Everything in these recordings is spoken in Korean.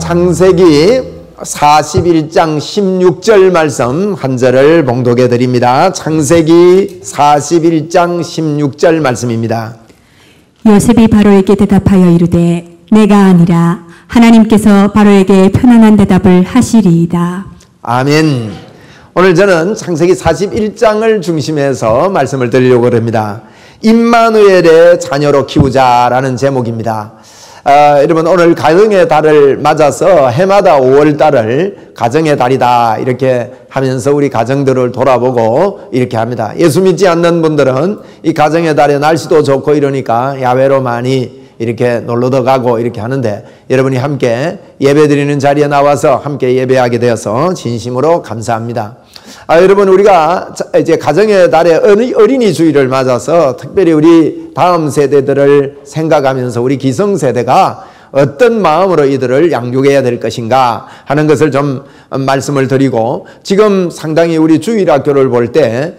창세기 41장 16절 말씀 한 절을 봉독해 드립니다. 창세기 41장 16절 말씀입니다. 요셉이 바로에게 대답하여 이르되 내가 아니라 하나님께서 바로에게 편안한 대답을 하시리이다. 아멘. 오늘 저는 창세기 41장을 중심해서 말씀을 드리려고 합니다. 임마누엘의 자녀로 키우자라는 제목입니다. 여러분, 오늘 가정의 달을 맞아서 해마다 5월 달을 가정의 달이다 이렇게 하면서 우리 가정들을 돌아보고 이렇게 합니다. 예수 믿지 않는 분들은 이 가정의 달에 날씨도 좋고 이러니까 야외로 많이 이렇게 놀러도 가고 이렇게 하는데, 여러분이 함께 예배드리는 자리에 나와서 함께 예배하게 되어서 진심으로 감사합니다. 여러분, 우리가 이제 가정의 달에 어린이 주일을 맞아서 특별히 우리 다음 세대들을 생각하면서 우리 기성세대가 어떤 마음으로 이들을 양육해야 될 것인가 하는 것을 좀 말씀을 드리고, 지금 상당히 우리 주일학교를 볼 때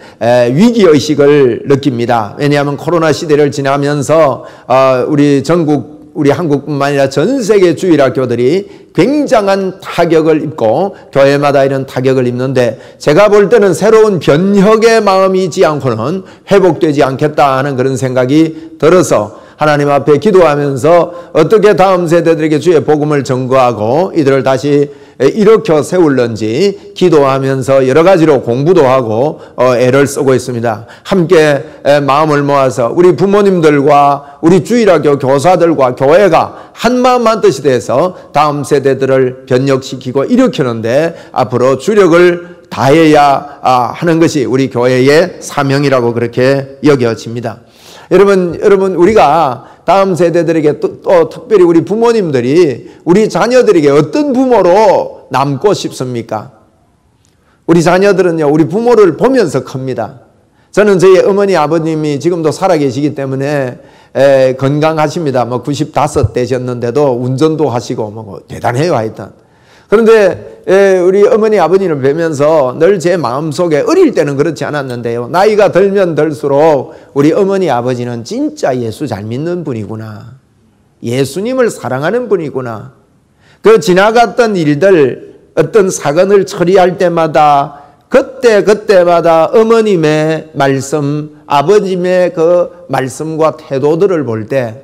위기의식을 느낍니다. 왜냐하면 코로나 시대를 지나면서 우리 전국, 우리 한국뿐만 아니라 전 세계 주일학교들이 굉장한 타격을 입고 교회마다 이런 타격을 입는데, 제가 볼 때는 새로운 변혁의 마음이 있지 않고는 회복되지 않겠다 하는 그런 생각이 들어서 하나님 앞에 기도하면서 어떻게 다음 세대들에게 주의 복음을 전거하고 이들을 다시 일으켜 세울는지 기도하면서 여러 가지로 공부도 하고 애를 쓰고 있습니다. 함께 마음을 모아서 우리 부모님들과 우리 주일학교 교사들과 교회가 한마음 한뜻이 돼서 다음 세대들을 변혁시키고 일으키는데 앞으로 주력을 다해야 하는 것이 우리 교회의 사명이라고 그렇게 여겨집니다. 여러분, 우리가 다음 세대들에게 또 특별히 우리 부모님들이 우리 자녀들에게 어떤 부모로 남고 싶습니까? 우리 자녀들은요, 우리 부모를 보면서 큽니다. 저는 저희 어머니 아버님이 지금도 살아계시기 때문에 건강하십니다. 95 되셨는데도 운전도 하시고 뭐 대단해요, 하여튼. 그런데 우리 어머니 아버님을 뵈면서 늘 제 마음속에, 어릴 때는 그렇지 않았는데요, 나이가 들면 들수록 우리 어머니 아버지는 진짜 예수 잘 믿는 분이구나, 예수님을 사랑하는 분이구나. 그 지나갔던 일들, 어떤 사건을 처리할 때마다 그때마다 어머님의 말씀, 아버님의 그 말씀과 태도들을 볼 때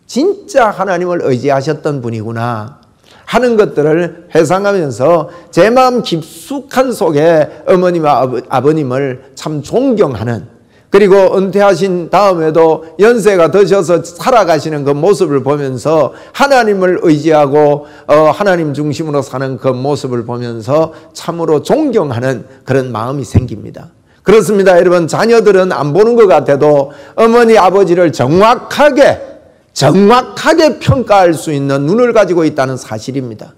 진짜 하나님을 의지하셨던 분이구나 하는 것들을 회상하면서 제 마음 깊숙한 속에 어머니와 아버님을 참 존경하는, 그리고 은퇴하신 다음에도 연세가 드셔서 살아가시는 그 모습을 보면서 하나님을 의지하고 하나님 중심으로 사는 그 모습을 보면서 참으로 존경하는 그런 마음이 생깁니다. 그렇습니다. 여러분, 자녀들은 안 보는 것 같아도 어머니 아버지를 정확하게 평가할 수 있는 눈을 가지고 있다는 사실입니다.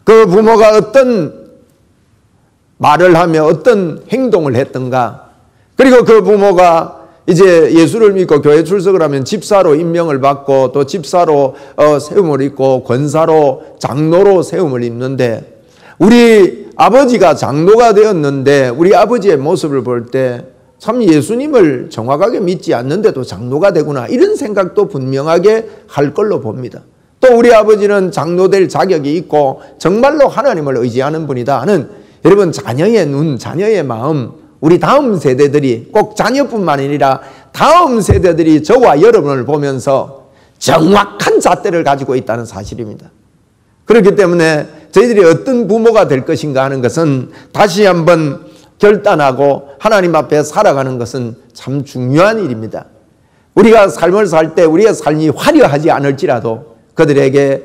그 부모가 어떤 말을 하며 어떤 행동을 했던가, 그리고 그 부모가 이제 예수를 믿고 교회 출석을 하면 집사로 임명을 받고 또 집사로 세움을 입고 권사로, 장로로 세움을 입는데, 우리 아버지가 장로가 되었는데 우리 아버지의 모습을 볼 때 참 예수님을 정확하게 믿지 않는데도 장로가 되구나, 이런 생각도 분명하게 할 걸로 봅니다. 또 우리 아버지는 장로 될 자격이 있고 정말로 하나님을 의지하는 분이다 하는, 여러분, 자녀의 눈, 자녀의 마음, 우리 다음 세대들이, 꼭 자녀뿐만 아니라 다음 세대들이 저와 여러분을 보면서 정확한 잣대를 가지고 있다는 사실입니다. 그렇기 때문에 저희들이 어떤 부모가 될 것인가 하는 것은 다시 한번 결단하고 하나님 앞에 살아가는 것은 참 중요한 일입니다. 우리가 삶을 살 때 우리의 삶이 화려하지 않을지라도 그들에게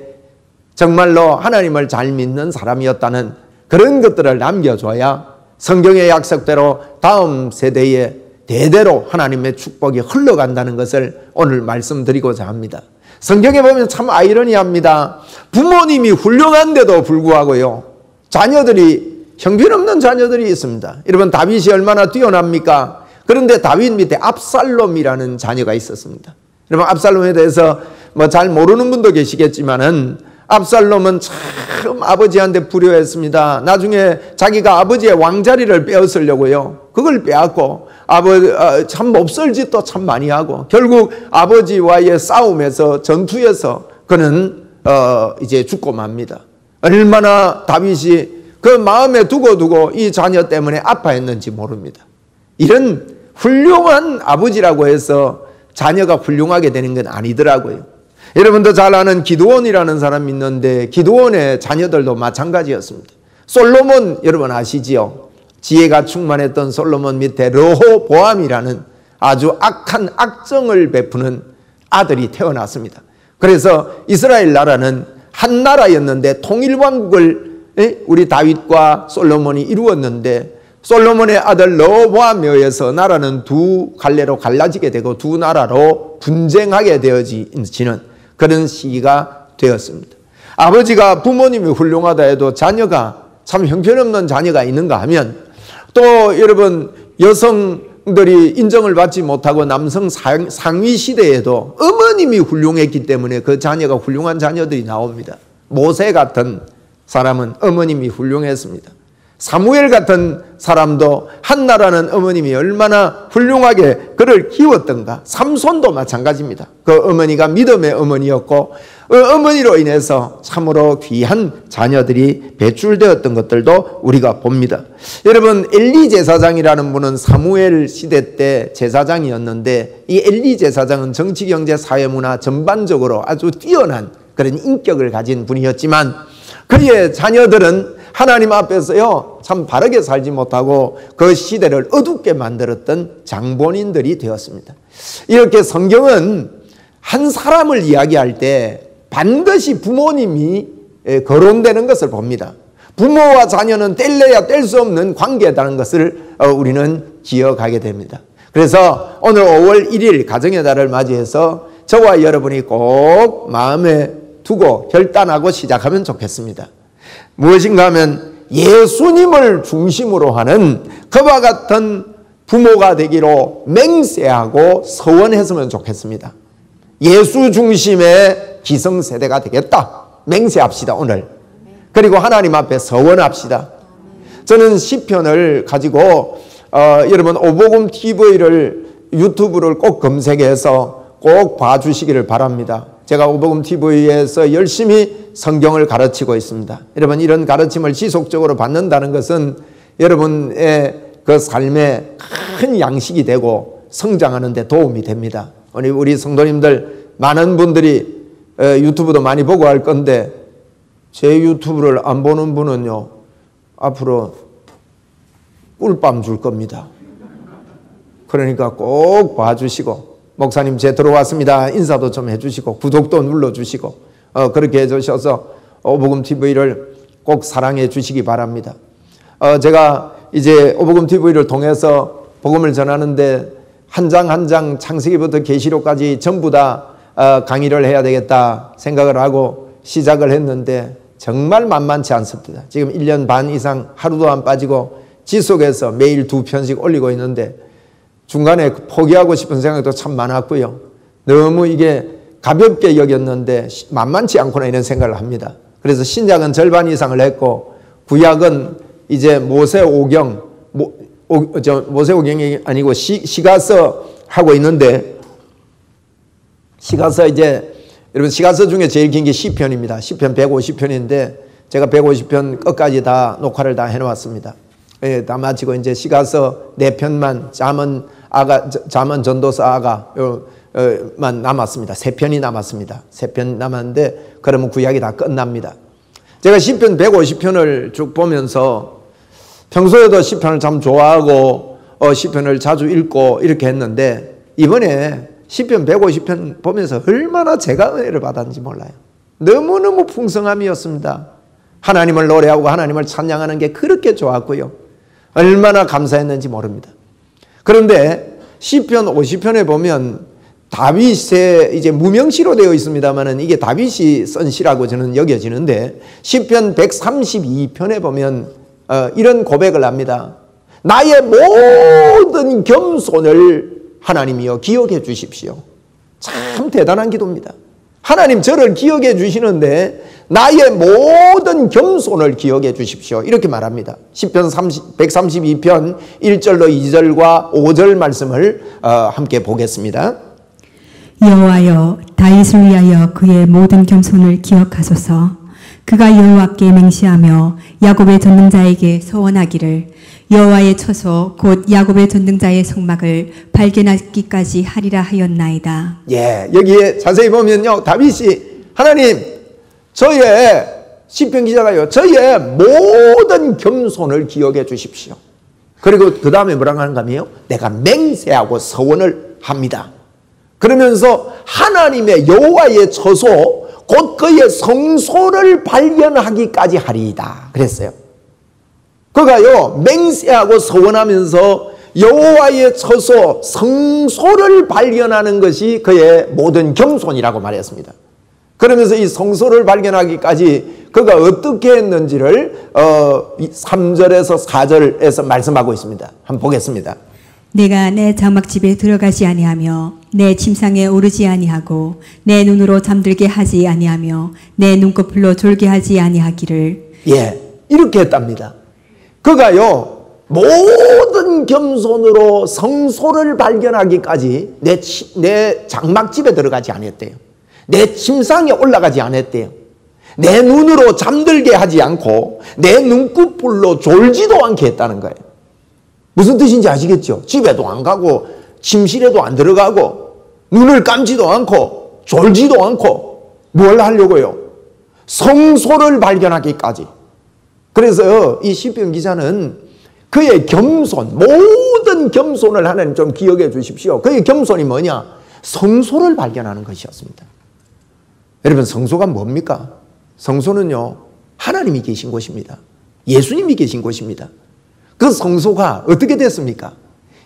정말로 하나님을 잘 믿는 사람이었다는 그런 것들을 남겨줘야 성경의 약속대로 다음 세대에 대대로 하나님의 축복이 흘러간다는 것을 오늘 말씀드리고자 합니다. 성경에 보면 참 아이러니합니다. 부모님이 훌륭한데도 불구하고요, 자녀들이 형편없는 자녀들이 있습니다. 여러분, 다윗이 얼마나 뛰어납니까? 그런데 다윗 밑에 압살롬이라는 자녀가 있었습니다. 여러분, 압살롬에 대해서 잘 모르는 분도 계시겠지만은 압살롬은 참 아버지한테 불효했습니다. 나중에 자기가 아버지의 왕자리를 빼앗으려고요, 그걸 빼앗고 참 몹쓸 짓도 참 많이 하고 결국 아버지와의 싸움에서, 전투에서 그는 이제 죽고 맙니다. 얼마나 다윗이 그 마음에 두고 이 자녀 때문에 아파했는지 모릅니다. 이런 훌륭한 아버지라고 해서 자녀가 훌륭하게 되는 건 아니더라고요. 여러분도 잘 아는 기드온이라는 사람이 있는데 기드온의 자녀들도 마찬가지였습니다. 솔로몬 여러분 아시지요? 지혜가 충만했던 솔로몬 밑에 르호보암이라는 아주 악한 악정을 베푸는 아들이 태어났습니다. 그래서 이스라엘 나라는 한 나라였는데 통일왕국을 우리 다윗과 솔로몬이 이루었는데 솔로몬의 아들 르호보암에 의해서 나라는 두 갈래로 갈라지게 되고 두 나라로 분쟁하게 되어지는 그런 시기가 되었습니다. 아버지가 부모님이 훌륭하다 해도 자녀가 참 형편없는 자녀가 있는가 하면 또 여러분 여성들이 인정을 받지 못하고 남성 상위 시대에도 어머님이 훌륭했기 때문에 그 자녀가 훌륭한 자녀들이 나옵니다. 모세 같은 사람은 어머님이 훌륭했습니다. 사무엘 같은 사람도 한 나라는 어머님이 얼마나 훌륭하게 그를 키웠던가. 삼손도 마찬가지입니다. 그 어머니가 믿음의 어머니였고 어머니로 인해서 참으로 귀한 자녀들이 배출되었던 것들도 우리가 봅니다. 여러분 엘리 제사장이라는 분은 사무엘 시대 때 제사장이었는데 이 엘리 제사장은 정치, 경제, 사회, 문화 전반적으로 아주 뛰어난 그런 인격을 가진 분이었지만 그의 자녀들은 하나님 앞에서요 참 바르게 살지 못하고 그 시대를 어둡게 만들었던 장본인들이 되었습니다. 이렇게 성경은 한 사람을 이야기할 때 반드시 부모님이 거론되는 것을 봅니다. 부모와 자녀는 뗄래야 뗄 수 없는 관계라는 것을 우리는 기억하게 됩니다. 그래서 오늘 5월 1일 가정의 달을 맞이해서 저와 여러분이 꼭 마음에 두고 결단하고 시작하면 좋겠습니다. 무엇인가 하면 예수님을 중심으로 하는 그와 같은 부모가 되기로 맹세하고 서원했으면 좋겠습니다. 예수 중심의 기성세대가 되겠다. 맹세합시다 오늘. 그리고 하나님 앞에 서원합시다. 저는 시편을 가지고 여러분 오복음 TV를 유튜브를 꼭 검색해서 꼭 봐주시기를 바랍니다. 제가 오복음 TV에서 열심히 성경을 가르치고 있습니다. 여러분 이런 가르침을 지속적으로 받는다는 것은 여러분의 그 삶에 큰 양식이 되고 성장하는 데 도움이 됩니다. 우리 성도님들 많은 분들이 유튜브도 많이 보고 할 건데 제 유튜브를 안 보는 분은요 앞으로 꿀밤 줄 겁니다. 그러니까 꼭 봐주시고 목사님 제 들어왔습니다 인사도 좀 해주시고 구독도 눌러주시고 그렇게 해주셔서 오복음 TV를 꼭 사랑해 주시기 바랍니다. 제가 이제 오복음 TV를 통해서 복음을 전하는데 한 장 한 장 창세기부터 계시록까지 전부 다 강의를 해야 되겠다 생각을 하고 시작을 했는데 정말 만만치 않습니다. 지금 1년 반 이상 하루도 안 빠지고 지속해서 매일 2편씩 올리고 있는데 중간에 포기하고 싶은 생각도 참 많았고요. 너무 이게 가볍게 여겼는데 만만치 않구나 이런 생각을 합니다. 그래서 신약은 절반 이상을 했고 구약은 이제 모세오경 모세오경이 아니고 시가서 하고 있는데 시가서 이제 여러분 시가서 중에 제일 긴 게 시편입니다. 시편 150편인데 제가 150편 끝까지 다 녹화를 다 해놓았습니다. 예, 다 마치고 이제 시가서 4편만 잠언 전도서 아가만 남았습니다. 3편이 남았습니다. 3편 남았는데 그러면 구약이 다 끝납니다. 제가 시편 150편을 쭉 보면서 평소에도 시편을 참 좋아하고 시편을 자주 읽고 이렇게 했는데 이번에 시편 150편 보면서 얼마나 제가 은혜를 받았는지 몰라요. 너무너무 풍성함이었습니다. 하나님을 노래하고 하나님을 찬양하는 게 그렇게 좋았고요. 얼마나 감사했는지 모릅니다. 그런데 시편 50편에 보면 다윗의 이제 무명시로 되어 있습니다만은 이게 다윗이 쓴 시라고 저는 여겨지는데 시편 132편에 보면 이런 고백을 합니다. 나의 모든 겸손을 하나님이여 기억해 주십시오. 참 대단한 기도입니다. 하나님 저를 기억해 주시는데 나의 모든 겸손을 기억해 주십시오. 이렇게 말합니다. 시편 132편 1절로 2절과 5절 말씀을 함께 보겠습니다. 여호와여 다윗을 위하여 그의 모든 겸손을 기억하소서. 그가 여호와께 맹세하며 야곱의 전능자에게 서원하기를 여호와의 처소 곧 야곱의 전능자의 성막을 발견하기까지 하리라 하였나이다. 예, 여기에 자세히 보면요, 다윗이 하나님, 저의 시편 기자가요, 저의 모든 겸손을 기억해 주십시오. 그리고 그 다음에 뭐라고 하는가 하면요, 내가 맹세하고 서원을 합니다. 그러면서 하나님의 여호와의 처소 곧 그의 성소를 발견하기까지 하리이다 그랬어요. 그가요, 맹세하고 서원하면서 여호와의 처소 성소를 발견하는 것이 그의 모든 겸손이라고 말했습니다. 그러면서 이 성소를 발견하기까지 그가 어떻게 했는지를 3절에서 4절에서 말씀하고 있습니다. 한번 보겠습니다. 내가 내 장막집에 들어가지 아니하며 내 침상에 오르지 아니하고 내 눈으로 잠들게 하지 아니하며 내 눈꺼풀로 졸게 하지 아니하기를. 예, 이렇게 했답니다. 그가요, 모든 겸손으로 성소를 발견하기까지 내 장막집에 들어가지 않았대요. 내 침상에 올라가지 않았대요. 내 눈으로 잠들게 하지 않고 내 눈꺼풀로 졸지도 않게 했다는 거예요. 무슨 뜻인지 아시겠죠? 집에도 안 가고 침실에도 안 들어가고 눈을 감지도 않고 졸지도 않고 뭘 하려고요? 성소를 발견하기까지. 그래서 이 시편 기자는 그의 겸손, 모든 겸손을 하나님 좀 기억해 주십시오. 그의 겸손이 뭐냐? 성소를 발견하는 것이었습니다. 여러분, 성소가 뭡니까? 성소는요, 하나님이 계신 곳입니다. 예수님이 계신 곳입니다. 그 성소가 어떻게 됐습니까?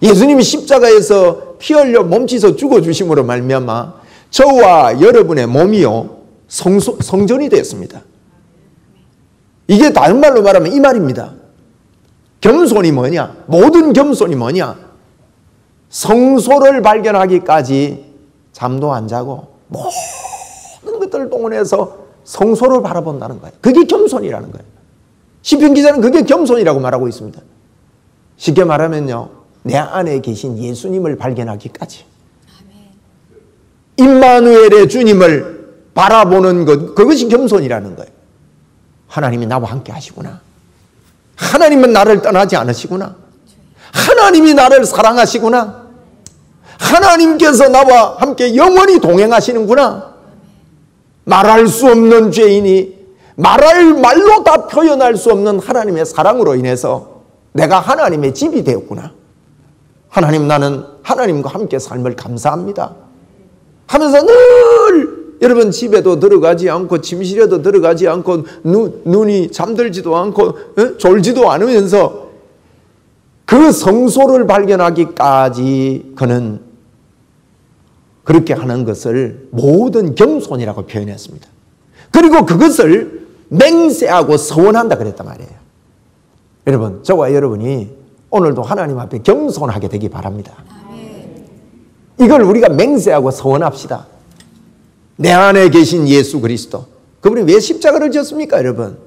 예수님이 십자가에서 피 흘려 몸짓어 죽어주심으로 말미암아 저와 여러분의 몸이요, 성전이 되었습니다. 이게 다른 말로 말하면 이 말입니다. 겸손이 뭐냐? 모든 겸손이 뭐냐? 성소를 발견하기까지 잠도 안 자고 모든 것들을 동원해서 성소를 바라본다는 거예요. 그게 겸손이라는 거예요. 시편 기자는 그게 겸손이라고 말하고 있습니다. 쉽게 말하면요, 내 안에 계신 예수님을 발견하기까지. 임마누엘의 주님을 바라보는 것, 그것이 겸손이라는 거예요. 하나님이 나와 함께 하시구나. 하나님은 나를 떠나지 않으시구나. 하나님이 나를 사랑하시구나. 하나님께서 나와 함께 영원히 동행하시는구나. 말할 수 없는 죄인이 말로 다 표현할 수 없는 하나님의 사랑으로 인해서 내가 하나님의 집이 되었구나. 하나님, 나는 하나님과 함께 삶을 감사합니다 하면서 늘 여러분 집에도 들어가지 않고 침실에도 들어가지 않고 눈이 잠들지도 않고 졸지도 않으면서 그 성소를 발견하기까지 그는 그렇게 하는 것을 모든 겸손이라고 표현했습니다. 그리고 그것을 맹세하고 서원한다 그랬단 말이에요. 여러분, 저와 여러분이 오늘도 하나님 앞에 겸손하게 되기 바랍니다. 이걸 우리가 맹세하고 서원합시다. 내 안에 계신 예수 그리스도, 그분이 왜 십자가를 졌습니까, 여러분?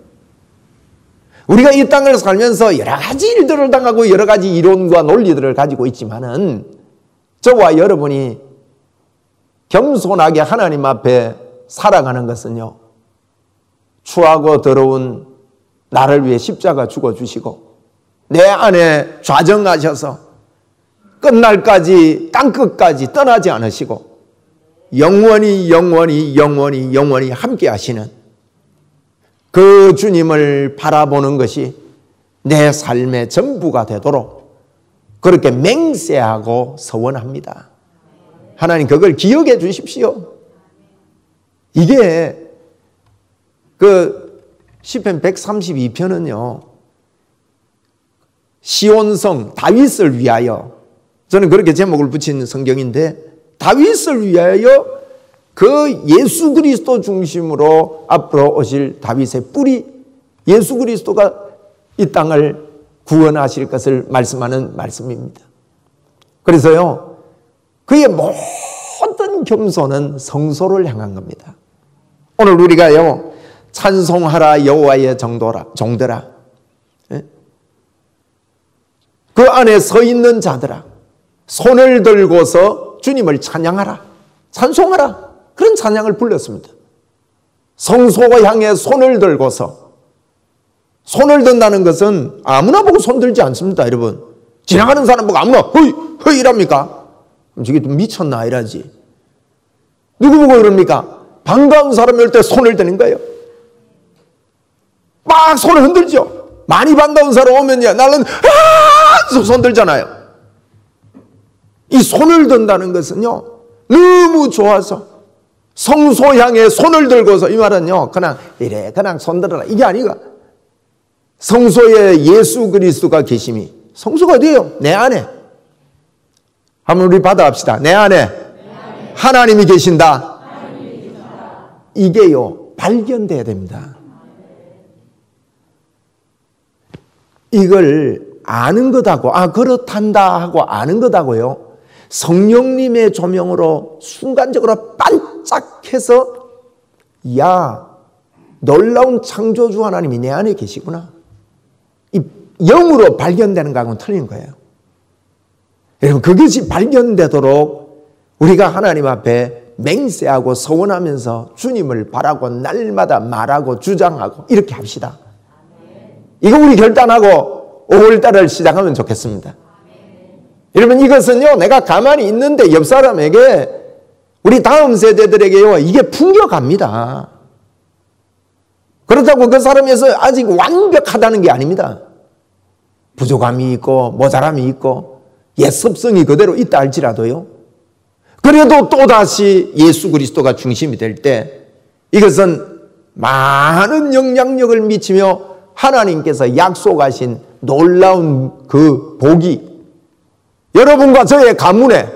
우리가 이 땅을 살면서 여러 가지 일들을 당하고 여러 가지 이론과 논리들을 가지고 있지만은 저와 여러분이 겸손하게 하나님 앞에 살아가는 것은요, 추하고 더러운 나를 위해 십자가 죽어주시고 내 안에 좌정하셔서 끝날까지 땅끝까지 떠나지 않으시고 영원히 함께 하시는 그 주님을 바라보는 것이 내 삶의 전부가 되도록 그렇게 맹세하고 서원합니다. 하나님, 그걸 기억해 주십시오. 이게 그 시편 132편은요 시온성 다윗을 위하여, 저는 그렇게 제목을 붙인 성경인데, 다윗을 위하여 그 예수 그리스도 중심으로 앞으로 오실 다윗의 뿌리, 예수 그리스도가 이 땅을 구원하실 것을 말씀하는 말씀입니다. 그래서요, 그의 모든 겸손은 성소를 향한 겁니다. 오늘 우리가요, 찬송하라 여호와의 종들아, 그 안에 서 있는 자들아, 손을 들고서 주님을 찬양하라, 찬송하라. 그런 찬양을 불렀습니다. 성소 향해 손을 들고서. 손을 든다는 것은 아무나 보고 손 들지 않습니다, 여러분. 지나가는 사람 보고 아무나 허이 이랍니까? 저게 좀 미쳤나 이라지. 누구 보고 그럽니까? 반가운 사람이 올 때 손을 드는 거예요. 막 손을 흔들죠. 많이 반가운 사람 오면요, 나는 손 들잖아요. 이 손을 든다는 것은요, 너무 좋아서 성소 향해 손을 들고서, 이 말은요, 그냥 손 들어라 이게 아니가. 성소에 예수 그리스도가 계심이. 성소가 어디예요? 내 안에. 한번 우리 받아합시다. 내 안에 하나님이 계신다. 이게요, 발견돼야 됩니다. 이걸 아는 것하고, 그렇단다 하고 아는 것하고요, 성령님의 조명으로 순간적으로 반짝해서, 야, 놀라운 창조주 하나님이 내 안에 계시구나. 이 영으로 발견되는 거하고는 틀린 거예요. 여러분, 그것이 발견되도록 우리가 하나님 앞에 맹세하고 서원하면서 주님을 바라고 날마다 말하고 주장하고 이렇게 합시다. 이거 우리 결단하고 5월달을 시작하면 좋겠습니다. 여러분, 이것은요, 내가 가만히 있는데 옆 사람에게, 우리 다음 세대들에게요, 이게 풍겨갑니다. 그렇다고 그 사람에서 아직 완벽하다는 게 아닙니다. 부족함이 있고 모자람이 있고 옛 습성이 그대로 있다 할지라도요, 그래도 또다시 예수 그리스도가 중심이 될 때 이것은 많은 영향력을 미치며 하나님께서 약속하신 놀라운 그 복이 여러분과 저의 가문에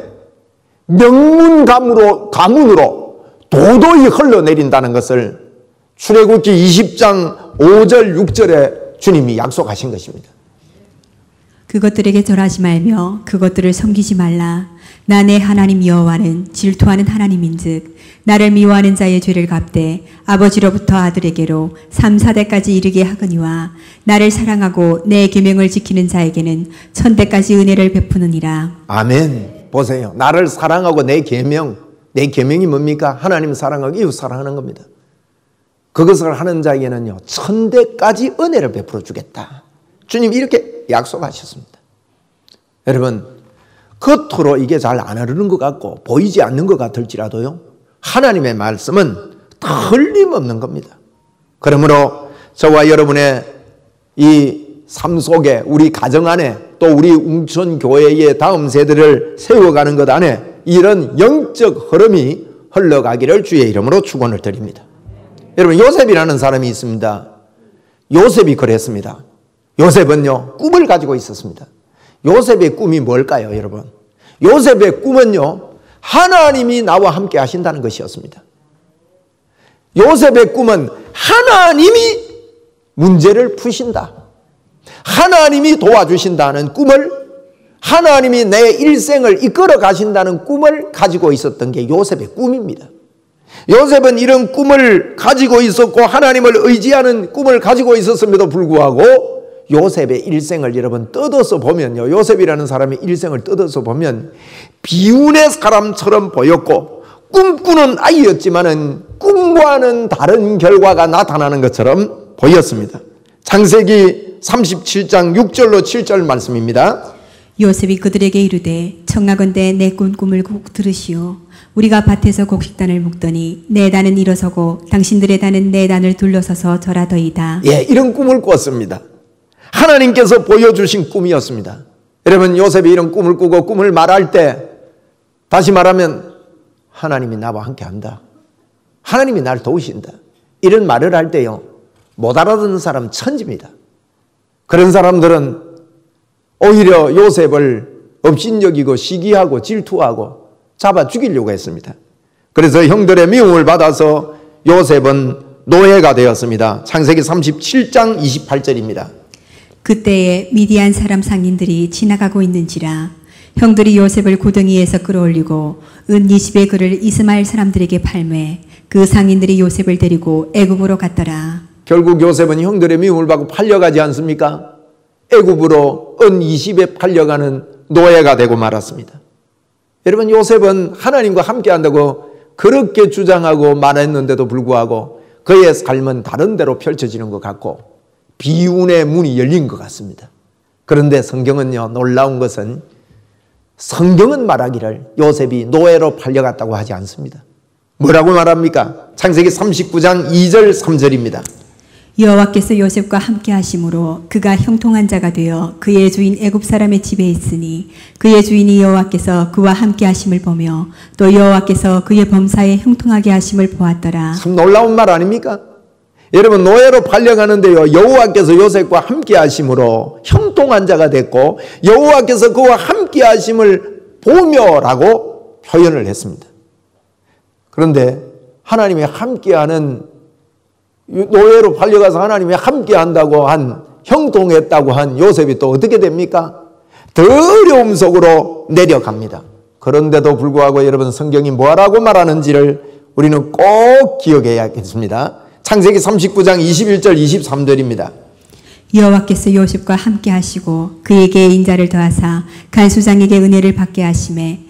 명문 가문으로 도도히 흘러내린다는 것을 출애굽기 20장 5절 6절에 주님이 약속하신 것입니다. 그것들에게 절하지 말며 그것들을 섬기지 말라. 나 내 하나님 여호와는 질투하는 하나님인즉 나를 미워하는 자의 죄를 갚되 아버지로부터 아들에게로 3, 4대까지 이르게 하거니와 나를 사랑하고 내 계명을 지키는 자에게는 1000대까지 은혜를 베푸느니라. 아멘. 보세요. 나를 사랑하고 내 계명이 뭡니까? 하나님 사랑하고 이웃 사랑하는 겁니다. 그것을 하는 자에게는요, 1000대까지 은혜를 베풀어 주겠다. 주님 이렇게 약속하셨습니다. 여러분, 겉으로 이게 잘 안 흐르는 것 같고 보이지 않는 것 같을지라도요, 하나님의 말씀은 틀림없는 겁니다. 그러므로 저와 여러분의 이 삶 속에, 우리 가정 안에, 또 우리 웅천교회의 다음 세대를 세워가는 것 안에 이런 영적 흐름이 흘러가기를 주의 이름으로 축원을 드립니다. 여러분, 요셉이라는 사람이 있습니다. 요셉이 그랬습니다. 요셉은요, 꿈을 가지고 있었습니다. 요셉의 꿈이 뭘까요, 여러분? 요셉의 꿈은요, 하나님이 나와 함께 하신다는 것이었습니다. 요셉의 꿈은 하나님이 문제를 푸신다, 하나님이 도와주신다는 꿈을, 하나님이 내 일생을 이끌어 가신다는 꿈을 가지고 있었던 게 요셉의 꿈입니다. 요셉은 이런 꿈을 가지고 있었고 하나님을 의지하는 꿈을 가지고 있었음에도 불구하고 요셉의 일생을 여러분 뜯어서 보면요, 요셉이라는 사람의 일생을 뜯어서 보면 비운의 사람처럼 보였고 꿈꾸는 아이였지만은 꿈과는 다른 결과가 나타나는 것처럼 보였습니다. 창세기 37장 6절로 7절 말씀입니다. 요셉이 그들에게 이르되 청하건대 내 꿈을 꼭 들으시오. 우리가 밭에서 곡식단을 묶더니 내 단은 일어서고 당신들의 단은 내 단을 둘러서서 절하더이다. 예, 이런 꿈을 꿨습니다. 하나님께서 보여주신 꿈이었습니다. 여러분, 요셉이 이런 꿈을 꾸고 꿈을 말할 때, 다시 말하면 하나님이 나와 함께 한다, 하나님이 날 도우신다, 이런 말을 할 때요, 못 알아듣는 사람 천지입니다. 그런 사람들은 오히려 요셉을 업신여기고 시기하고 질투하고 잡아 죽이려고 했습니다. 그래서 형들의 미움을 받아서 요셉은 노예가 되었습니다. 창세기 37장 28절입니다. 그때에 미디안 사람 상인들이 지나가고 있는지라 형들이 요셉을 구덩이에서 끌어올리고 은 20의 글을 이스마엘 사람들에게 팔매 그 상인들이 요셉을 데리고 애굽으로 갔더라. 결국 요셉은 형들의 미움을 받고 팔려가지 않습니까? 애굽으로 은 20에 팔려가는 노예가 되고 말았습니다. 여러분, 요셉은 하나님과 함께 한다고 그렇게 주장하고 말했는데도 불구하고 그의 삶은 다른 데로 펼쳐지는 것 같고 비운의 문이 열린 것 같습니다. 그런데 성경은요, 놀라운 것은 성경은 말하기를 요셉이 노예로 팔려갔다고 하지 않습니다. 뭐라고 말합니까? 창세기 39장 2절 3절입니다. 여호와께서 요셉과 함께 하심으로 그가 형통한 자가 되어 그의 주인 애굽 사람의 집에 있으니 그의 주인이 여호와께서 그와 함께 하심을 보며 또 여호와께서 그의 범사에 형통하게 하심을 보았더라. 참 놀라운 말 아닙니까? 여러분, 노예로 팔려가는데요, 여호와께서 요셉과 함께 하심으로 형통한 자가 됐고 여호와께서 그와 함께 하심을 보며라고 표현을 했습니다. 그런데 하나님이 함께하는, 노예로 팔려가서 하나님이 함께한다고 한, 형통했다고 한 요셉이 또 어떻게 됩니까? 더 어려움 속으로 내려갑니다. 그런데도 불구하고 여러분, 성경이 뭐라고 말하는지를 우리는 꼭 기억해야겠습니다. 창세기 39장 21절 23절입니다. 여호와께서 요셉과 함께 하시고 그에게 인자를 더하사 간수장에게 은혜를 받게 하심에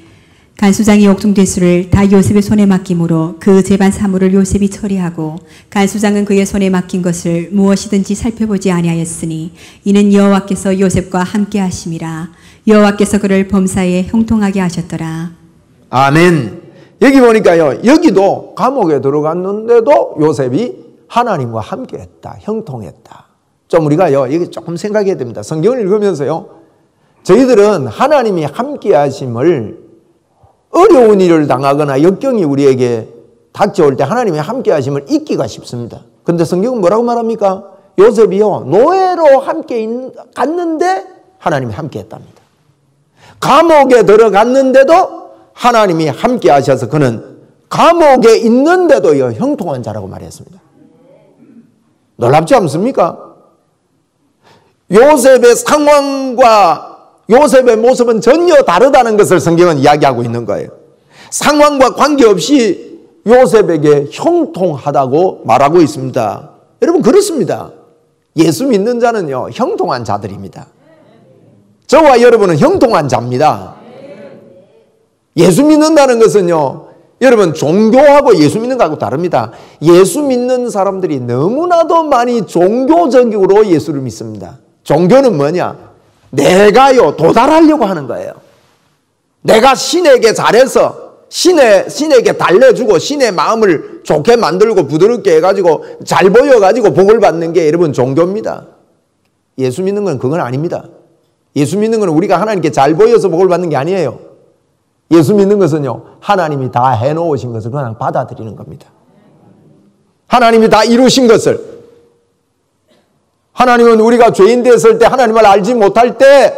간수장이 옥중대수를 다 요셉의 손에 맡김으로 그 재반 사물을 요셉이 처리하고 간수장은 그의 손에 맡긴 것을 무엇이든지 살펴보지 아니하였으니 이는 여호와께서 요셉과 함께 하심이라. 여호와께서 그를 범사에 형통하게 하셨더라. 아멘. 여기 보니까요, 여기도 감옥에 들어갔는데도 요셉이 하나님과 함께 했다, 형통했다. 좀 우리가요, 여기 조금 생각해야 됩니다. 성경을 읽으면서요, 저희들은 하나님이 함께 하심을, 어려운 일을 당하거나 역경이 우리에게 닥쳐올 때 하나님이 함께 하심을 잊기가 쉽습니다. 그런데 성경은 뭐라고 말합니까? 요셉이요, 노예로 함께 갔는데 하나님이 함께 했답니다. 감옥에 들어갔는데도 하나님이 함께 하셔서 그는 감옥에 있는데도요, 형통한 자라고 말했습니다. 놀랍지 않습니까? 요셉의 상황과 요셉의 모습은 전혀 다르다는 것을 성경은 이야기하고 있는 거예요. 상황과 관계없이 요셉에게 형통하다고 말하고 있습니다. 여러분, 그렇습니다. 예수 믿는 자는요, 형통한 자들입니다. 저와 여러분은 형통한 자입니다. 예수 믿는다는 것은요, 여러분, 종교하고 예수 믿는 거하고 다릅니다. 예수 믿는 사람들이 너무나도 많이 종교적으로 예수를 믿습니다. 종교는 뭐냐? 내가요, 도달하려고 하는 거예요. 내가 신에게 잘해서 신에게 달래주고 신의 마음을 좋게 만들고 부드럽게 해가지고 잘 보여가지고 복을 받는 게 여러분 종교입니다. 예수 믿는 건 그건 아닙니다. 예수 믿는 건 우리가 하나님께 잘 보여서 복을 받는 게 아니에요. 예수 믿는 것은요, 하나님이 다 해놓으신 것을 그냥 받아들이는 겁니다. 하나님이 다 이루신 것을, 하나님은 우리가 죄인 됐을 때, 하나님을 알지 못할 때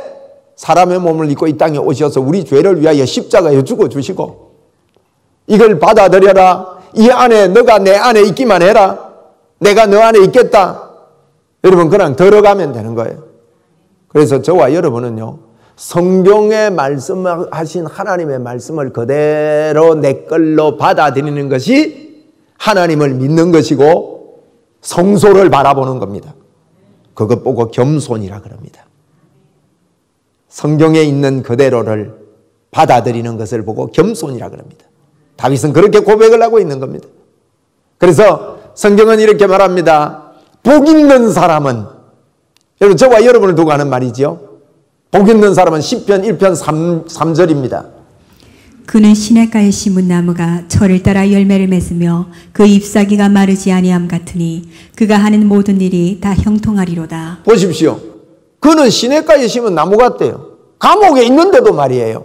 사람의 몸을 입고 이 땅에 오셔서 우리 죄를 위하여 십자가에 죽어주시고, 이걸 받아들여라. 이 안에 너가 내 안에 있기만 해라. 내가 너 안에 있겠다. 여러분, 그냥 들어가면 되는 거예요. 그래서 저와 여러분은요, 성경에 말씀하신 하나님의 말씀을 그대로 내 걸로 받아들이는 것이 하나님을 믿는 것이고 성소를 바라보는 겁니다. 그것 보고 겸손이라 그럽니다. 성경에 있는 그대로를 받아들이는 것을 보고 겸손이라 그럽니다. 다윗은 그렇게 고백을 하고 있는 겁니다. 그래서 성경은 이렇게 말합니다. 복 있는 사람은, 여러분, 저와 여러분을 두고 하는 말이지요. 복 있는 사람은 시편 1편 3절입니다. 그는 시냇가에 심은 나무가 철을 따라 열매를 맺으며 그 잎사귀가 마르지 아니함 같으니 그가 하는 모든 일이 다 형통하리로다. 보십시오. 그는 시냇가에 심은 나무 같대요. 감옥에 있는데도 말이에요.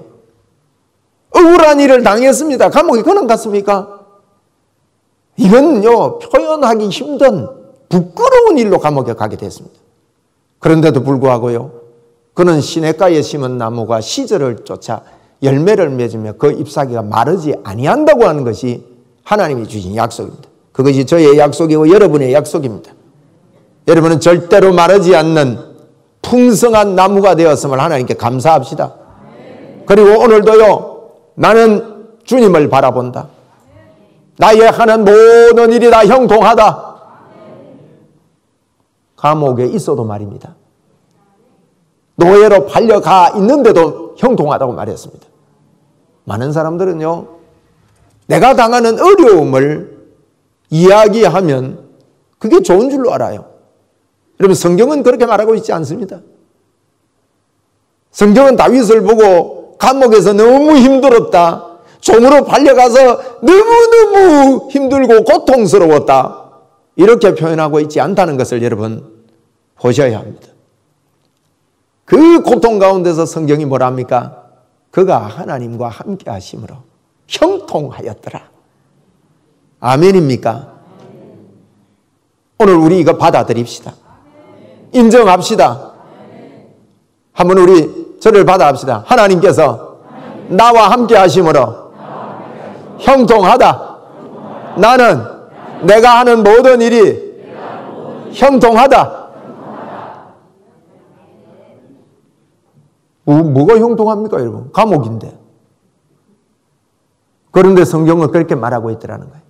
억울한 일을 당했습니다. 감옥에 그는 갔습니까? 이건요, 표현하기 힘든 부끄러운 일로 감옥에 가게 됐습니다. 그런데도 불구하고요, 그는 시냇가에 심은 나무가 시절을 쫓아 열매를 맺으며 그 잎사귀가 마르지 아니한다고 하는 것이 하나님이 주신 약속입니다. 그것이 저의 약속이고 여러분의 약속입니다. 여러분은 절대로 마르지 않는 풍성한 나무가 되었음을 하나님께 감사합시다. 그리고 오늘도요, 나는 주님을 바라본다. 나의 하는 모든 일이 다 형통하다. 감옥에 있어도 말입니다. 노예로 팔려가 있는데도 형통하다고 말했습니다. 많은 사람들은요, 내가 당하는 어려움을 이야기하면 그게 좋은 줄로 알아요. 여러분, 성경은 그렇게 말하고 있지 않습니다. 성경은 다윗을 보고 감옥에서 너무 힘들었다, 종으로 팔려가서 너무너무 힘들고 고통스러웠다, 이렇게 표현하고 있지 않다는 것을 여러분 보셔야 합니다. 그 고통 가운데서 성경이 뭐라 합니까? 그가 하나님과 함께 하심으로 형통하였더라. 아멘입니까? 오늘 우리 이거 받아들입시다. 인정합시다. 한번 우리 저를 받아합시다. 하나님께서 나와 함께 하심으로 형통하다. 나는 내가 하는 모든 일이 형통하다. 뭐가 형통합니까, 여러분? 감옥인데. 그런데 성경은 그렇게 말하고 있더라는 거예요.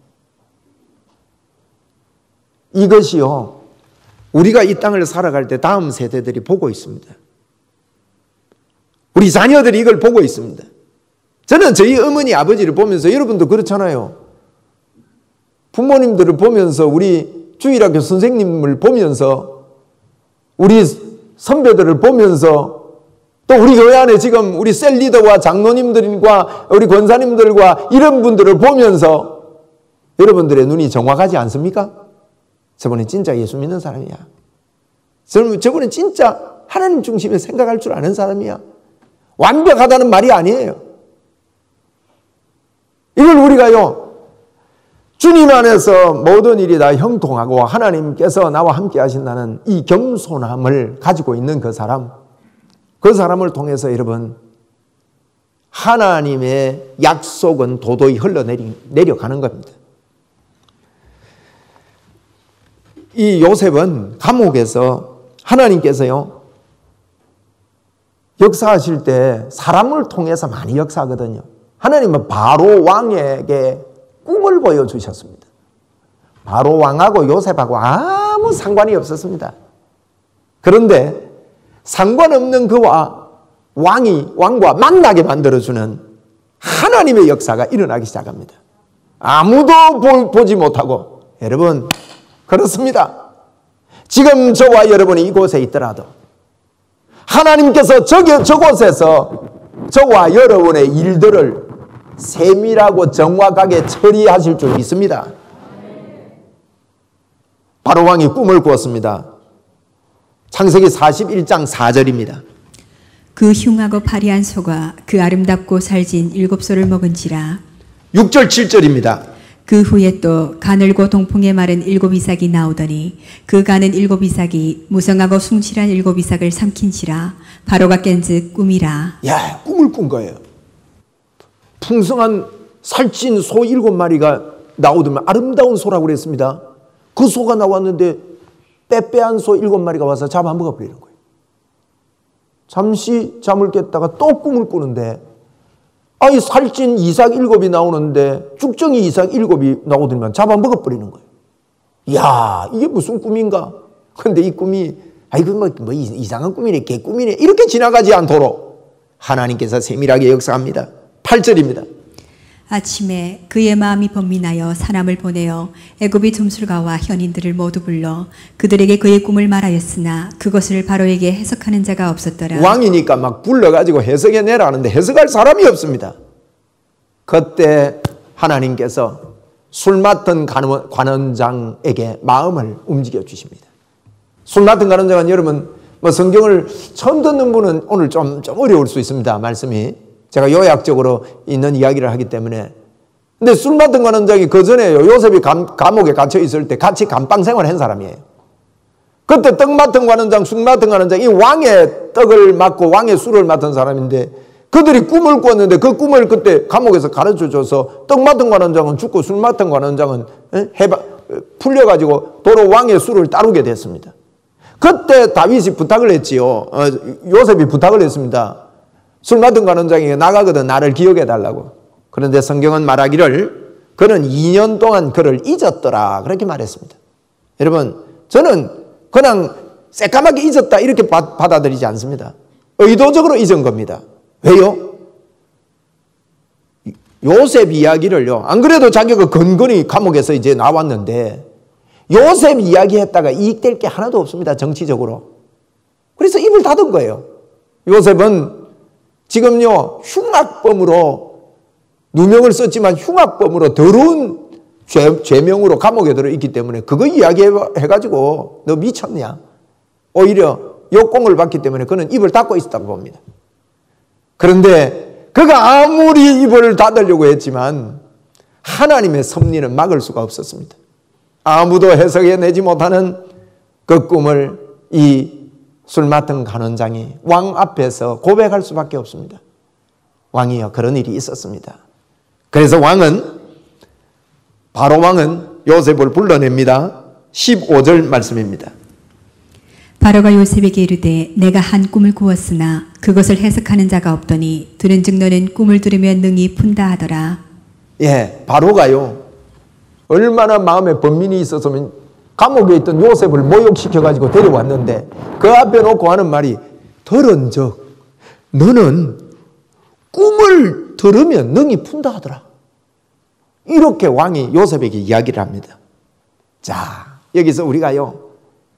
이것이요, 우리가 이 땅을 살아갈 때 다음 세대들이 보고 있습니다. 우리 자녀들이 이걸 보고 있습니다. 저는 저희 어머니, 아버지를 보면서, 여러분도 그렇잖아요. 부모님들을 보면서, 우리 주일학교 선생님을 보면서, 우리 선배들을 보면서, 또 우리 교회 안에 지금 우리 셀 리더와 장로님들과 우리 권사님들과 이런 분들을 보면서 여러분들의 눈이 정확하지 않습니까? 저분은 진짜 예수 믿는 사람이야. 저분은 진짜 하나님 중심에 생각할 줄 아는 사람이야. 완벽하다는 말이 아니에요. 이걸 우리가요, 주님 안에서 모든 일이 다 형통하고 하나님께서 나와 함께 하신다는 이 겸손함을 가지고 있는 그 사람을 통해서 여러분, 하나님의 약속은 도도히 흘러내려가는 겁니다. 이 요셉은 감옥에서 하나님께서요, 역사하실 때 사람을 통해서 많이 역사하거든요. 하나님은 바로 왕에게 꿈을 보여주셨습니다. 바로 왕하고 요셉하고 아무 상관이 없었습니다. 그런데 상관없는 그와 왕과 만나게 만들어주는 하나님의 역사가 일어나기 시작합니다. 아무도 보지 못하고. 여러분, 그렇습니다. 지금 저와 여러분이 이곳에 있더라도 하나님께서 저곳에서 저와 여러분의 일들을 세밀하고 정확하게 처리하실 줄 믿습니다. 바로 왕이 꿈을 꾸었습니다. 창세기 41장 4절입니다. 그 흉하고 파리한 소가 그 아름답고 살진 7소를 먹은지라. 6절 7절입니다. 그 후에 또 가늘고 동풍에 마른 7이삭이 나오더니 그 가는 7이삭이 무성하고 숭실한 7이삭을 삼킨지라. 바로가 깬즉 꿈이라. 야, 꿈을 꾼 거예요. 풍성한 살찐 소 7마리가 나오더니, 아름다운 소라고 그랬습니다. 그 소가 나왔는데 빼빼한 소 7마리가 와서 잡아먹어버리는 거예요. 잠시 잠을 깼다가 또 꿈을 꾸는데, 아니 살찐 이삭 7이 나오는데 쭉정이 이삭 7이 나오더니만 잡아먹어버리는 거예요. 이야, 이게 무슨 꿈인가? 그런데 이 꿈이, 아이고 뭐 이상한 꿈이네, 개꿈이네, 이렇게 지나가지 않도록 하나님께서 세밀하게 역사합니다. 8절입니다. 아침에 그의 마음이 번민하여 사람을 보내어 애굽의 점술가와 현인들을 모두 불러 그들에게 그의 꿈을 말하였으나 그것을 바로에게 해석하는 자가 없었더라. 왕이니까 막 불러가지고 해석해 내라 하는데 해석할 사람이 없습니다. 그때 하나님께서 술 맡은 관원장에게 마음을 움직여 주십니다. 술 맡은 관원장은 여러분, 뭐 성경을 처음 듣는 분은 오늘 좀 어려울 수 있습니다. 말씀이. 제가 요약적으로 있는 이야기를 하기 때문에. 근데 술 맡은 관원장이 그 전에 요셉이 감옥에 갇혀 있을 때 같이 감방 생활을 한 사람이에요. 그때 떡 맡은 관원장, 술 맡은 관원장, 이 왕의 떡을 맡고 왕의 술을 맡은 사람인데, 그들이 꿈을 꿨는데 그 꿈을 그때 감옥에서 가르쳐줘서 떡 맡은 관원장은 죽고 술 맡은 관원장은 풀려가지고 도로 왕의 술을 따르게 됐습니다. 그때 다윗이 부탁을 했지요. 요셉이 부탁을 했습니다. 술 맡은 관원장이 나가거든 나를 기억해 달라고. 그런데 성경은 말하기를 그는 2년 동안 그를 잊었더라, 그렇게 말했습니다. 여러분, 저는 그냥 새까맣게 잊었다 이렇게 받아들이지 않습니다. 의도적으로 잊은 겁니다. 왜요? 요셉 이야기를요, 안 그래도 자기가 건건히 감옥에서 이제 나왔는데 요셉 이야기 했다가 이익될 게 하나도 없습니다. 정치적으로. 그래서 입을 닫은 거예요. 요셉은 지금요 흉악범으로 누명을 썼지만 흉악범으로 더러운 죄명으로 감옥에 들어있기 때문에 그거 이야기해가지고 너 미쳤냐? 오히려 역공을 받기 때문에 그는 입을 닫고 있었다고 봅니다. 그런데 그가 아무리 입을 닫으려고 했지만 하나님의 섭리는 막을 수가 없었습니다. 아무도 해석해내지 못하는 그 꿈을 이 술 맡은 간원장이 왕 앞에서 고백할 수밖에 없습니다. 왕이여, 그런 일이 있었습니다. 그래서 바로 왕은 요셉을 불러냅니다. 15절 말씀입니다. 바로가 요셉에게 이르되 내가 한 꿈을 꾸었으나 그것을 해석하는 자가 없더니 들은즉 너는 꿈을 들으면 능히 푼다 하더라. 예, 바로가요 얼마나 마음에 번민이 있었으면 감옥에 있던 요셉을 모욕시켜가지고 데려왔는데 그 앞에 놓고 하는 말이 들은즉 너는 꿈을 들으면 능히 푼다 하더라. 이렇게 왕이 요셉에게 이야기를 합니다. 자, 여기서 우리가요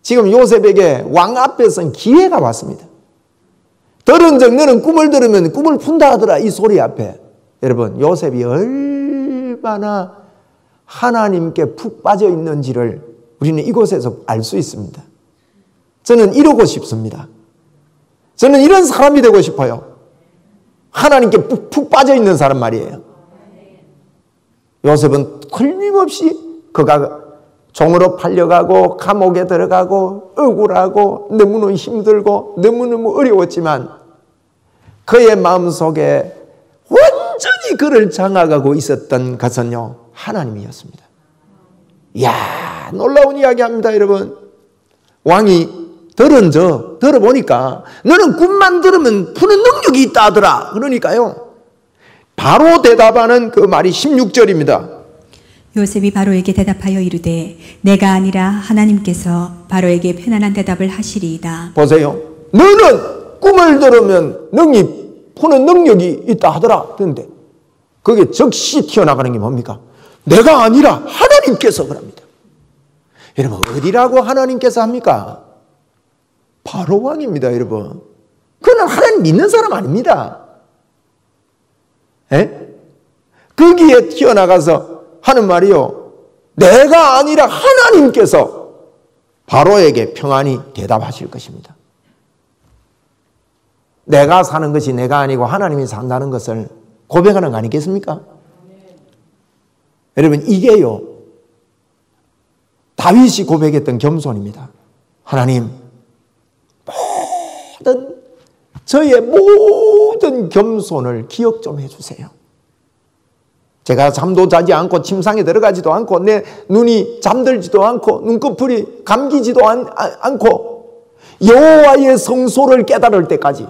지금 요셉에게 왕 앞에서는 기회가 왔습니다. 들은즉 너는 꿈을 들으면 꿈을 푼다 하더라. 이 소리 앞에 여러분 요셉이 얼마나 하나님께 푹 빠져 있는지를 우리는 이곳에서 알 수 있습니다. 저는 이러고 싶습니다. 저는 이런 사람이 되고 싶어요. 하나님께 푹 빠져 있는 사람 말이에요. 요셉은 틀림없이 그가 종으로 팔려가고 감옥에 들어가고 억울하고 너무너무 힘들고 너무너무 어려웠지만 그의 마음속에 완전히 그를 장악하고 있었던 것은요 하나님이었습니다. 이야, 놀라운 이야기합니다, 여러분. 왕이 들어보니까 너는 꿈만 들으면 푸는 능력이 있다 하더라. 그러니까요 바로 대답하는 그 말이 16절입니다. 요셉이 바로에게 대답하여 이르되 내가 아니라 하나님께서 바로에게 편안한 대답을 하시리이다. 보세요. 너는 꿈을 들으면 능히 푸는 능력이 있다 하더라. 그런데 그게 즉시 튀어나가는 게 뭡니까? 내가 아니라 하나님께서 그럽니다. 여러분 어디라고 하나님께서 합니까? 바로 왕입니다. 여러분 그는 하나님 믿는 사람 아닙니다. 에? 거기에 튀어나가서 하는 말이요 내가 아니라 하나님께서 바로에게 평안히 대답하실 것입니다. 내가 사는 것이 내가 아니고 하나님이 산다는 것을 고백하는 거 아니겠습니까? 여러분 이게요 다윗이 고백했던 겸손입니다. 하나님 저의 모든 겸손을 기억 좀 해주세요. 제가 잠도 자지 않고 침상에 들어가지도 않고 내 눈이 잠들지도 않고 눈꺼풀이 감기지도 않고 여호와의 성소를 깨달을 때까지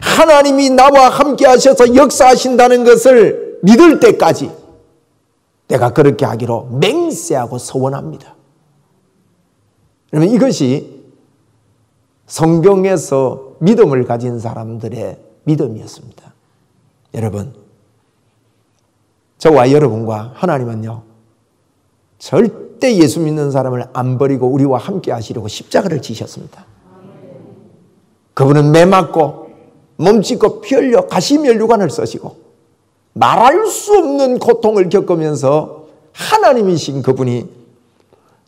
하나님이 나와 함께 하셔서 역사하신다는 것을 믿을 때까지 내가 그렇게 하기로 맹세하고 서원합니다. 그러면 이것이 성경에서 믿음을 가진 사람들의 믿음이었습니다. 여러분, 저와 여러분과 하나님은요 절대 예수 믿는 사람을 안 버리고 우리와 함께 하시려고 십자가를 지셨습니다. 그분은 매 맞고 몸짓고 피 흘려 가시면류관을 쓰시고 말할 수 없는 고통을 겪으면서 하나님이신 그분이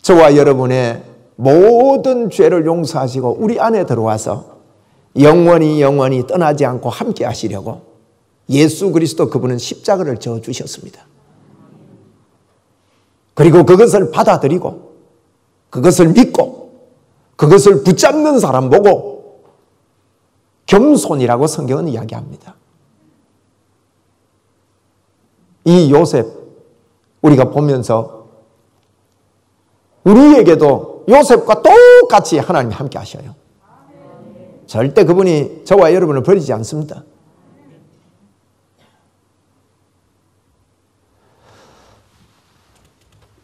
저와 여러분의 모든 죄를 용서하시고 우리 안에 들어와서 영원히 떠나지 않고 함께 하시려고 예수 그리스도 그분은 십자가를 져 주셨습니다. 그리고 그것을 받아들이고 그것을 믿고 그것을 붙잡는 사람 보고 겸손이라고 성경은 이야기합니다. 이 요셉 우리가 보면서 우리에게도 요셉과 똑같이 하나님이 함께 하셔요. 절대 그분이 저와 여러분을 버리지 않습니다.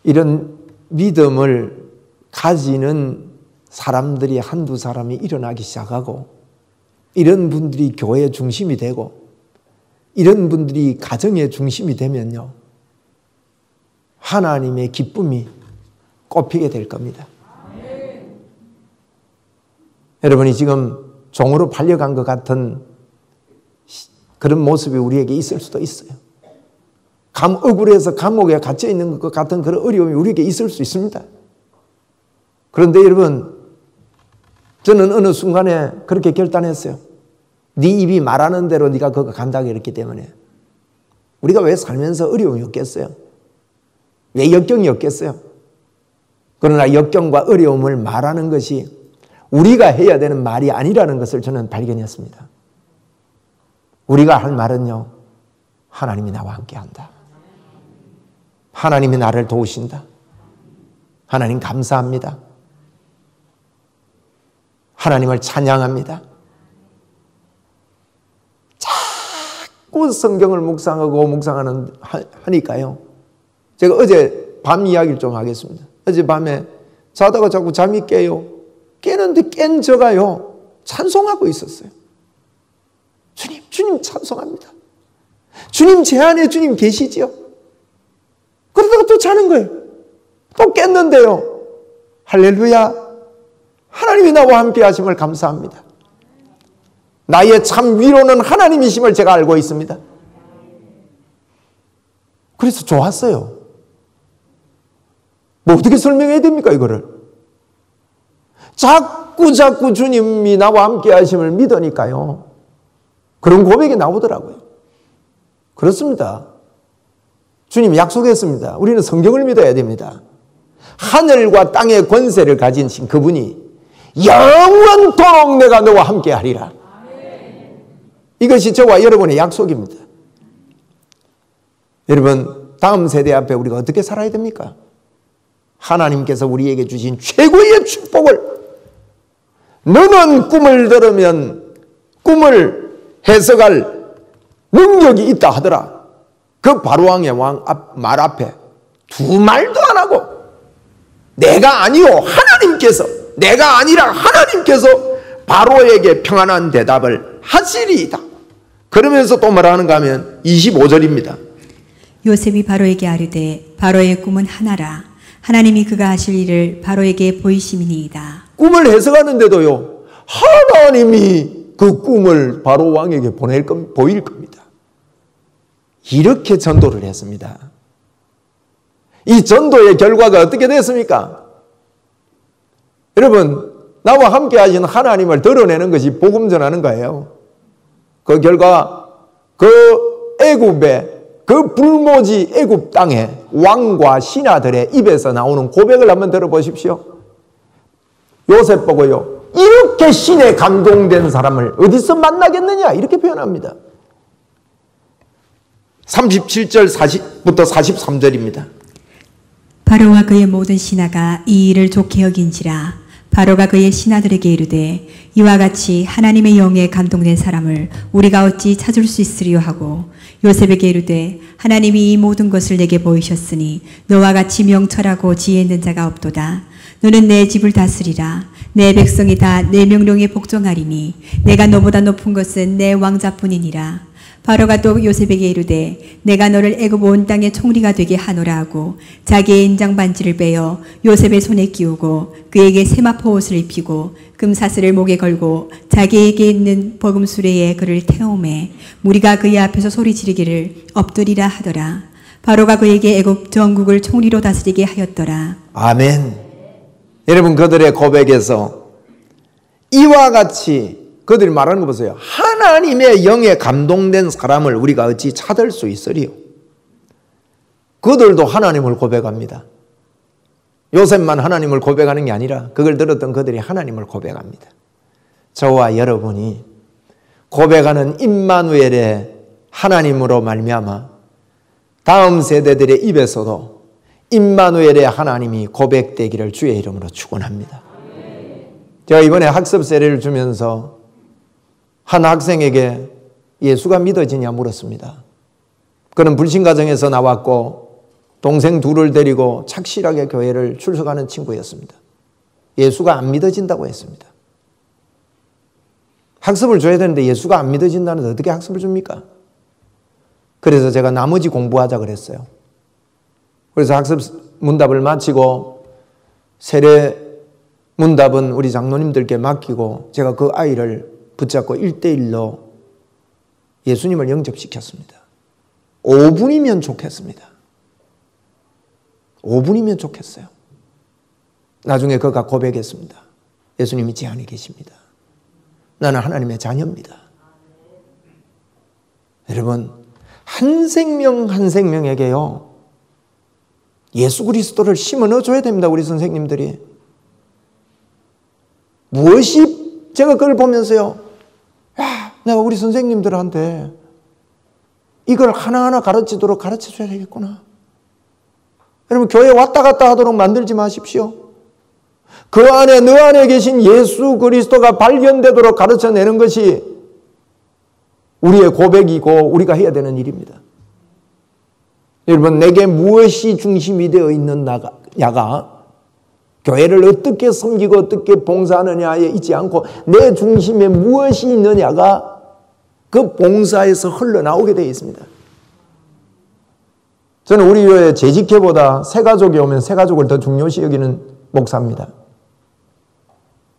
이런 믿음을 가지는 사람들이 한두 사람이 일어나기 시작하고 이런 분들이 교회의 중심이 되고 이런 분들이 가정의 중심이 되면요, 하나님의 기쁨이 꽃피게 될 겁니다. 여러분이 지금 종으로 팔려간 것 같은 그런 모습이 우리에게 있을 수도 있어요. 억울해서 감옥에 갇혀 있는 것 같은 그런 어려움이 우리에게 있을 수 있습니다. 그런데 여러분, 저는 어느 순간에 그렇게 결단했어요. 네 입이 말하는 대로 네가 그거 간다고 했기 때문에. 우리가 왜 살면서 어려움이 없겠어요? 왜 역경이 없겠어요? 그러나 역경과 어려움을 말하는 것이 우리가 해야 되는 말이 아니라는 것을 저는 발견했습니다. 우리가 할 말은요, 하나님이 나와 함께한다. 하나님이 나를 도우신다. 하나님 감사합니다. 하나님을 찬양합니다. 자꾸 성경을 묵상하니까요. 제가 어제 밤 이야기를 좀 하겠습니다. 어제 밤에 자다가 자꾸 잠이 깨요. 깨는데 깬 저가요, 찬송하고 있었어요. 주님 찬송합니다. 주님 제 안에 주님 계시지요. 그러다가 또 자는 거예요. 또 깼는데요, 할렐루야, 하나님이 나와 함께 하심을 감사합니다. 나의 참 위로는 하나님이심을 제가 알고 있습니다. 그래서 좋았어요. 뭐 어떻게 설명해야 됩니까, 이거를? 자꾸 주님이 나와 함께 하심을 믿으니까요, 그런 고백이 나오더라고요. 그렇습니다. 주님 약속했습니다. 우리는 성경을 믿어야 됩니다. 하늘과 땅의 권세를 가진 그분이 영원토록 내가 너와 함께 하리라. 이것이 저와 여러분의 약속입니다. 여러분, 다음 세대 앞에 우리가 어떻게 살아야 됩니까? 하나님께서 우리에게 주신 최고의 축복을, 너는 꿈을 들으면 꿈을 해석할 능력이 있다 하더라. 그 바로왕의 말 앞에 두 말도 안 하고, 내가 아니요 하나님께서, 내가 아니라 하나님께서 바로에게 평안한 대답을 하시리이다. 그러면서 또 뭐라 하는가 하면 25절입니다. 요셉이 바로에게 아뢰되 바로의 꿈은 하나라. 하나님이 그가 하실 일을 바로에게 보이심이니이다. 꿈을 해석하는데도요, 하나님이 그 꿈을 바로 왕에게 보일 겁니다. 이렇게 전도를 했습니다. 이 전도의 결과가 어떻게 됐습니까? 여러분, 나와 함께 하신 하나님을 드러내는 것이 복음 전하는 거예요. 그 결과 그 애굽의 그 불모지 애굽 땅에 왕과 신하들의 입에서 나오는 고백을 한번 들어보십시오. 요셉 보고요, 이렇게 신에 감동된 사람을 어디서 만나겠느냐, 이렇게 표현합니다. 37절 40부터 43절입니다. 바로와 그의 모든 신하가 이 일을 좋게 여긴지라. 바로가 그의 신하들에게 이르되 이와 같이 하나님의 영에 감동된 사람을 우리가 어찌 찾을 수 있으리요 하고, 요셉에게 이르되 하나님이 이 모든 것을 내게 보이셨으니 너와 같이 명철하고 지혜 있는 자가 없도다. 너는 내 집을 다스리라. 내 백성이 다 내 명령에 복종하리니 내가 너보다 높은 것은 내 왕자뿐이니라. 바로가 또 요셉에게 이르되 내가 너를 애굽 온 땅의 총리가 되게 하노라 하고, 자기의 인장 반지를 빼어 요셉의 손에 끼우고 그에게 세마포 옷을 입히고 금사슬을 목에 걸고 자기에게 있는 버금 수레에 그를 태우매 무리가 그의 앞에서 소리 지르기를 엎드리라 하더라. 바로가 그에게 애굽 전국을 총리로 다스리게 하였더라. 아멘. 여러분, 그들의 고백에서 이와 같이 그들이 말하는 거 보세요. 하나님의 영에 감동된 사람을 우리가 어찌 찾을 수 있으리요? 그들도 하나님을 고백합니다. 요셉만 하나님을 고백하는 게 아니라 그걸 들었던 그들이 하나님을 고백합니다. 저와 여러분이 고백하는 임마누엘의 하나님으로 말미암아 다음 세대들의 입에서도 임마누엘의 하나님이 고백되기를 주의 이름으로 축원합니다. 제가 이번에 학습 세례를 주면서 한 학생에게 예수가 믿어지냐 물었습니다. 그는 불신가정에서 나왔고 동생 둘을 데리고 착실하게 교회를 출석하는 친구였습니다. 예수가 안 믿어진다고 했습니다. 학습을 줘야 되는데 예수가 안 믿어진다는데 어떻게 학습을 줍니까? 그래서 제가 나머지 공부하자 그랬어요. 그래서 학습 문답을 마치고 세례 문답은 우리 장로님들께 맡기고 제가 그 아이를 붙잡고 1대1로 예수님을 영접시켰습니다. 5분이면 좋겠습니다. 5분이면 좋겠어요. 나중에 그가 고백했습니다. 예수님이 제 안에 계십니다. 나는 하나님의 자녀입니다. 여러분, 한 생명 한 생명에게요, 예수 그리스도를 심어 넣어줘야 됩니다. 우리 선생님들이. 무엇이 제가 그걸 보면서요, 야, 내가 우리 선생님들한테 이걸 하나하나 가르치도록 가르쳐줘야 되겠구나. 여러분, 교회 왔다 갔다 하도록 만들지 마십시오. 그 안에, 너 안에 계신 예수 그리스도가 발견되도록 가르쳐내는 것이 우리의 고백이고 우리가 해야 되는 일입니다. 여러분, 내게 무엇이 중심이 되어 있는 야가 교회를 어떻게 섬기고 어떻게 봉사하느냐에 있지 않고 내 중심에 무엇이 있느냐가 그 봉사에서 흘러나오게 되어 있습니다. 저는 우리 교회 재직회보다 새가족이 오면 새가족을 더 중요시 여기는 목사입니다.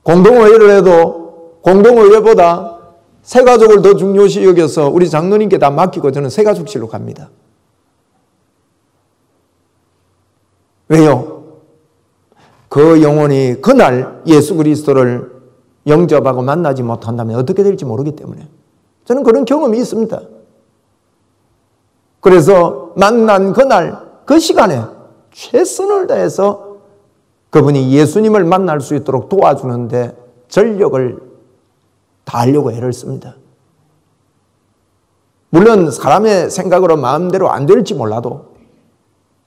공동의회를 해도 공동의회보다 새가족을 더 중요시 여겨서 우리 장로님께 다 맡기고 저는 새가족실로 갑니다. 왜요? 그 영혼이 그날 예수 그리스도를 영접하고 만나지 못한다면 어떻게 될지 모르기 때문에 저는 그런 경험이 있습니다. 그래서 만난 그날 그 시간에 최선을 다해서 그분이 예수님을 만날 수 있도록 도와주는데 전력을 다하려고 애를 씁니다. 물론 사람의 생각으로 마음대로 안 될지 몰라도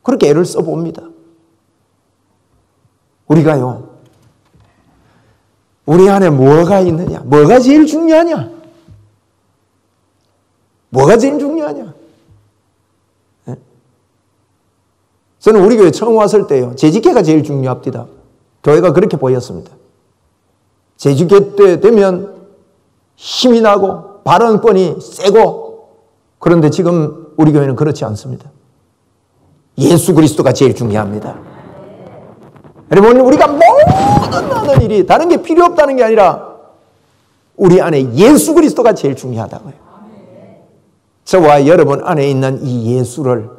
그렇게 애를 써봅니다. 우리가요, 우리 안에 뭐가 있느냐? 뭐가 제일 중요하냐? 뭐가 제일 중요하냐? 네? 저는 우리 교회 처음 왔을 때요, 재직회가 제일 중요합니다. 교회가 그렇게 보였습니다. 재직회 때 되면 힘이 나고 발언권이 세고, 그런데 지금 우리 교회는 그렇지 않습니다. 예수 그리스도가 제일 중요합니다. 여러분, 우리가 모든 하는 일이 다른 게 필요 없다는 게 아니라 우리 안에 예수 그리스도가 제일 중요하다고요. 저와 여러분 안에 있는 이 예수를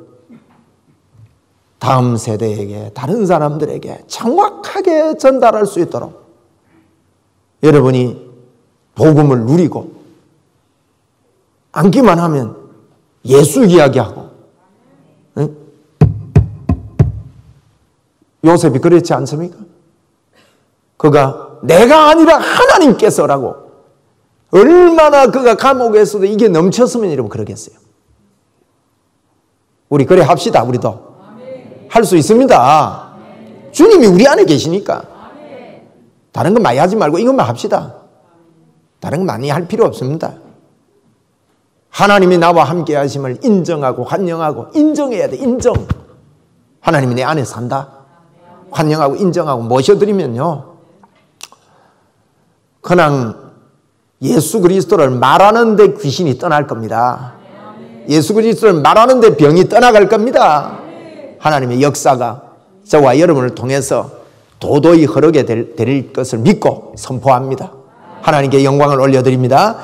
다음 세대에게, 다른 사람들에게 정확하게 전달할 수 있도록 여러분이 복음을 누리고 앉기만 하면 예수 이야기하고, 응? 요셉이 그랬지 않습니까? 그가 내가 아니라 하나님께서라고, 얼마나 그가 감옥에서도 이게 넘쳤으면 이러면 그러겠어요. 우리 그래 합시다. 우리도 할 수 있습니다. 주님이 우리 안에 계시니까 다른 거 많이 하지 말고 이것만 합시다. 다른 거 많이 할 필요 없습니다. 하나님이 나와 함께 하심을 인정하고 환영하고 인정해야 돼. 인정. 하나님이 내 안에 산다. 환영하고 인정하고 모셔드리면요, 그냥 예수 그리스도를 말하는데 귀신이 떠날 겁니다. 예수 그리스도를 말하는데 병이 떠나갈 겁니다. 하나님의 역사가 저와 여러분을 통해서 도도히 흐르게 될 것을 믿고 선포합니다. 하나님께 영광을 올려드립니다.